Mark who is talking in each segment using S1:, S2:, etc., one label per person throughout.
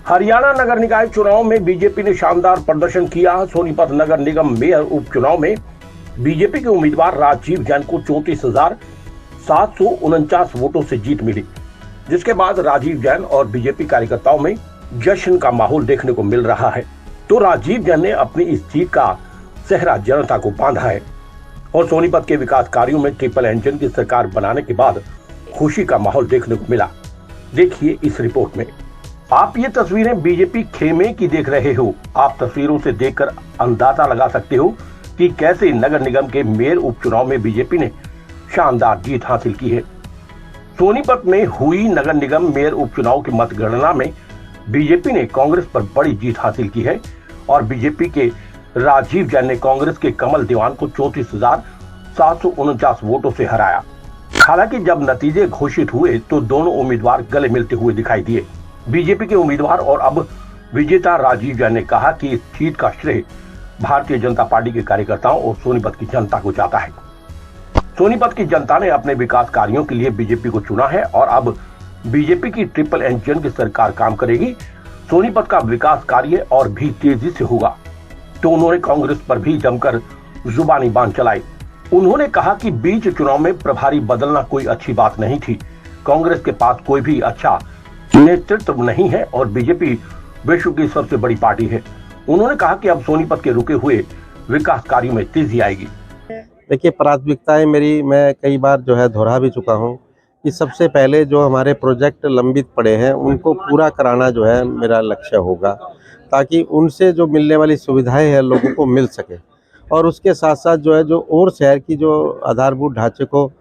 S1: हरियाणा नगर निकाय चुनाव में बीजेपी ने शानदार प्रदर्शन किया। सोनीपत नगर निगम मेयर उपचुनाव में बीजेपी के उम्मीदवार राजीव जैन को 34,749 वोटों से जीत मिली, जिसके बाद राजीव जैन और बीजेपी कार्यकर्ताओं में जश्न का माहौल देखने को मिल रहा है। तो राजीव जैन ने अपनी इस जीत का सेहरा जनता को बांधा है और सोनीपत के विकास कार्यों में ट्रिपल इंजन की सरकार बनाने के बाद खुशी का माहौल देखने को मिला। देखिए इस रिपोर्ट में। आप ये तस्वीरें बीजेपी खेमे की देख रहे हो। आप तस्वीरों से देखकर अंदाजा लगा सकते हो कि कैसे नगर निगम के मेयर उपचुनाव में बीजेपी ने शानदार जीत हासिल की है। सोनीपत में हुई नगर निगम मेयर उपचुनाव की मतगणना में बीजेपी ने कांग्रेस पर बड़ी जीत हासिल की है और बीजेपी के राजीव जैन ने कांग्रेस के कमल दीवान को 34,749 वोटों से हराया। हालांकि जब नतीजे घोषित हुए तो दोनों उम्मीदवार गले मिलते हुए दिखाई दिए। बीजेपी के उम्मीदवार और अब विजेता राजीव जैन ने कहा कि इस जीत का श्रेय भारतीय जनता पार्टी के कार्यकर्ताओं और सोनीपत की जनता को जाता है। सोनीपत की जनता ने अपने विकास कार्यों के लिए बीजेपी को चुना है और अब बीजेपी की ट्रिपल इंजन की सरकार काम करेगी। सोनीपत का विकास कार्य और भी तेजी से होगा। तो उन्होंने कांग्रेस पर भी जमकर जुबानी बाण चलाई। उन्होंने कहा कि बीच चुनाव में प्रभारी बदलना कोई अच्छी बात नहीं थी। कांग्रेस के पास कोई भी अच्छा नेतृत्व नहीं है और बीजेपी विश्व की सबसे बड़ी पार्टी है। उन्होंने कहा कि अब सोनीपत के रुके हुए विकास कार्यों में तेजी आएगी।
S2: देखिए, प्राथमिकताएं मेरी मैं कई बार जो है दोहरा भी चुका हूं कि सबसे पहले जो हमारे प्रोजेक्ट लंबित पड़े हैं उनको पूरा कराना जो है मेरा लक्ष्य होगा, ताकि उनसे जो मिलने वाली सुविधाएं हैं लोगों को मिल सके। और उसके साथ साथ जो है जो और शहर की जो आधारभूत ढांचे को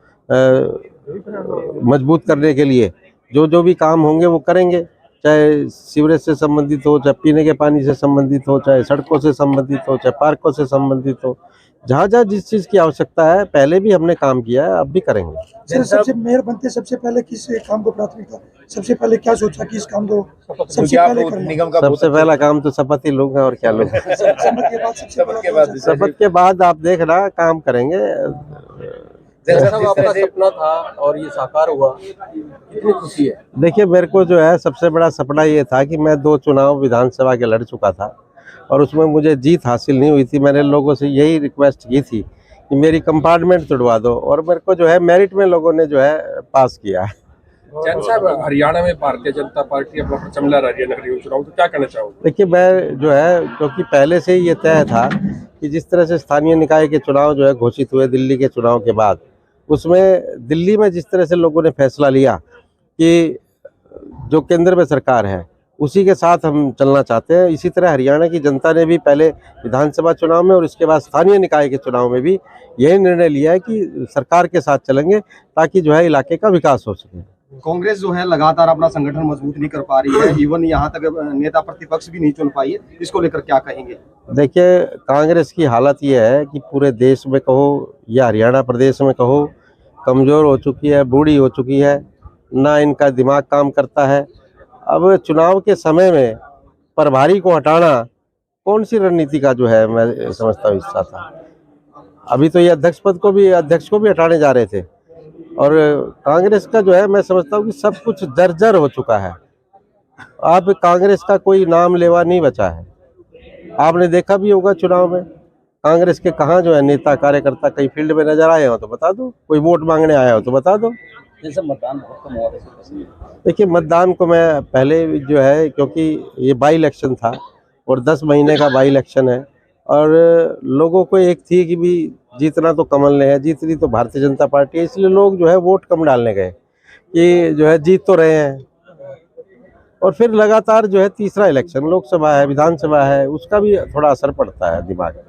S2: मजबूत करने के लिए जो भी काम होंगे वो करेंगे, चाहे सीवरेज से संबंधित हो, चाहे पीने के पानी से संबंधित हो, चाहे सड़कों से संबंधित हो, चाहे पार्कों से संबंधित हो। जहाँ जहाँ जिस चीज़ की आवश्यकता है पहले भी हमने काम किया है, अब भी करेंगे।
S3: सबसे मेयर बनते सबसे पहले किस काम को प्राथमिकता, सबसे पहले क्या सोचा कि इस काम को सबसे पहले करना?
S2: सबसे पहला काम तो शपथ ही लूंगा और क्या लूंगा। शपथ के बाद आप देखना काम करेंगे।
S4: जैसा आपका सपना था और ये साकार हुआ, कितनी खुशी है।
S2: देखिए, मेरे को जो है सबसे बड़ा सपना ये था कि मैं 2 चुनाव विधानसभा के लड़ चुका था और उसमें मुझे जीत हासिल नहीं हुई थी। मैंने लोगों से यही रिक्वेस्ट की थी कि मेरी कंपार्टमेंट तोड़वा दो और मेरे को जो है मेरिट में लोगों ने जो है पास किया है।
S4: जैन साहब, हरियाणा में भारतीय जनता पार्टी अपना परचम लहरा रही है नगर निगम चुनाव, तो क्या कहना चाहोगे?
S2: देखिए, मैं जो है क्योंकि पहले से ही ये तय था कि जिस तरह से स्थानीय निकाय के चुनाव जो है घोषित हुए दिल्ली के चुनाव के बाद, उसमें दिल्ली में जिस तरह से लोगों ने फैसला लिया कि जो केंद्र में सरकार है उसी के साथ हम चलना चाहते हैं, इसी तरह हरियाणा की जनता ने भी पहले विधानसभा चुनाव में और इसके बाद स्थानीय निकाय के चुनाव में भी यही निर्णय लिया है कि सरकार के साथ चलेंगे ताकि जो है इलाके का विकास हो सके।
S5: कांग्रेस जो है लगातार अपना संगठन मजबूत नहीं कर पा रही है, इवन यहाँ तक नेता प्रतिपक्ष भी नहीं चुन पाई है, इसको लेकर क्या कहेंगे?
S2: देखिए, कांग्रेस की हालत ये है कि पूरे देश में कहो या हरियाणा प्रदेश में कहो, कमज़ोर हो चुकी है, बूढ़ी हो चुकी है, ना इनका दिमाग काम करता है। अब चुनाव के समय में प्रभारी को हटाना कौन सी रणनीति का जो है मैं समझता हूँ हिस्सा था। अभी तो ये अध्यक्ष को भी हटाने जा रहे थे और कांग्रेस का जो है मैं समझता हूँ कि सब कुछ जर्जर हो चुका है। अब कांग्रेस का कोई नाम लेवा नहीं बचा है। आपने देखा भी होगा चुनाव में कांग्रेस के कहाँ जो है नेता कार्यकर्ता कई फील्ड में नजर आए हो तो बता दो, कोई वोट मांगने आया हो तो बता दो।
S4: जैसे मतदान बहुत कम हुआ था।
S2: देखिए, मतदान को मैं पहले जो है क्योंकि ये बाई इलेक्शन था और 10 महीने का बाई इलेक्शन है और लोगों को एक थी कि भी जीतना तो कमल ने है, जीतनी तो भारतीय जनता पार्टी है, इसलिए लोग जो है वोट कम डालने गए कि जो है जीत तो रहे हैं। और फिर लगातार जो है तीसरा इलेक्शन लोकसभा है, विधानसभा है, उसका भी थोड़ा असर पड़ता है दिमाग में।